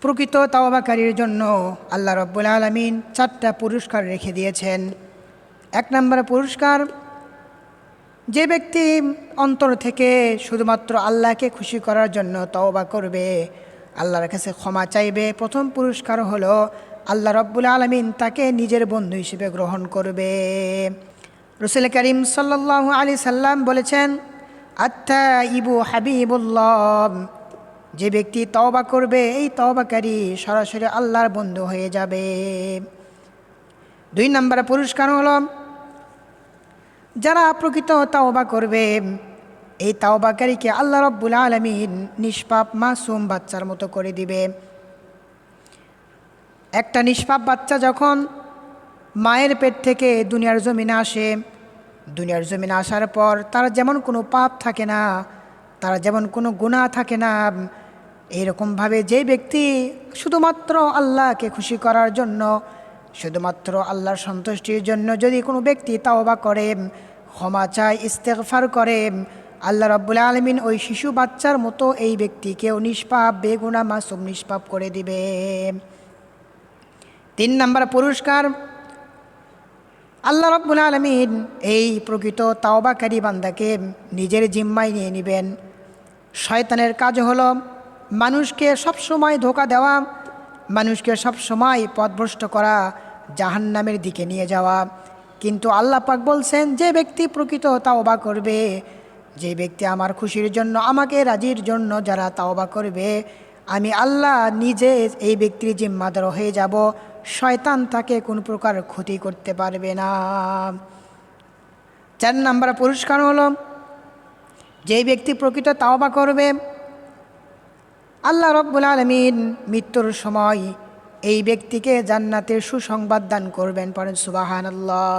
প্রকৃত তাওবাকারীর জন্য আল্লাহ রাব্বুল আলামিন 4টা পুরস্কার রেখে দিয়েছেন। 1 নম্বর পুরস্কার, যে ব্যক্তি অন্তর থেকে শুধুমাত্র আল্লাহকে খুশি করার জন্য তওবা করবে, আল্লাহর কাছে ক্ষমা চাইবে, প্রথম পুরস্কার হলো আল্লাহ রাব্বুল আলামিন তাকে নিজের বন্ধু হিসেবে গ্রহণ করবে। রাসূল করিম সাল্লাল্লাহু আলাইহি সাল্লাম বলেছেন, আত্তাইবু হাবিবুল্লাহ, যে ব্যক্তি তওবা করবে এই তওবাকারী সরাসরি আল্লাহর বন্ধু হয়ে যাবে। 2 নম্বর পুরস্কার হলো, যারা প্রকৃত তাওবা করবে এই তাওবাকারীকে আল্লাহ রাব্বুল আলামিন নিষ্পাপ মাসুম বাচ্চার মতো করে দিবে। একটা নিষ্পাপ বাচ্চা যখন মায়ের পেট থেকে দুনিয়ার জমিনে আসে, দুনিয়ার জমিনে আসার পর তার যেমন কোনো পাপ থাকে না, তার যেমন কোনো গুনাহ থাকে না, এইরকমভাবে যে ব্যক্তি শুধুমাত্র আল্লাহকে খুশি করার জন্য, শুধুমাত্র আল্লাহর সন্তুষ্টির জন্য যদি কোনো ব্যক্তি তাওবা করে, ক্ষমা চায়, ইস্তেগফার করে, আল্লাহ রাব্বুল আলামিন ওই শিশু বাচ্চার মতো এই ব্যক্তিকেও নিষ্পাপ বেগুনাহ মাসুম নিষ্পাপ করে দিবে। 3 নম্বর পুরস্কার, আল্লাহ রাব্বুল আলামিন এই প্রকৃত তাওবাকারী বান্দাকে নিজের জিম্মায় নিয়ে নেবেন। শয়তানের কাজ হলো মানুষকে সবসময় ধোঁকা দেওয়া, মানুষকে সবসময় পথভ্রষ্ট করা, জাহান্নামের দিকে নিয়ে যাওয়া। কিন্তু আল্লাহ পাক বলছেন, যে ব্যক্তি প্রকৃত তাওবা করবে, যে ব্যক্তি আমার খুশির জন্য, আমাকে রাজির জন্য যারা তাওবা করবে, আমি আল্লাহ নিজে এই ব্যক্তির জিম্মাদার হয়ে যাব, শয়তান তাকে কোনো প্রকার ক্ষতি করতে পারবে না। 4 নম্বর পুরস্কার হলো, যেই ব্যক্তি প্রকৃত তাওবা করবে আল্লাহ রাব্বুল আলামিন মৃত্যুর সময় এই ব্যক্তিকে জান্নাতের সুসংবাদ দান করবেন। পড়েন সুবহানাল্লাহ।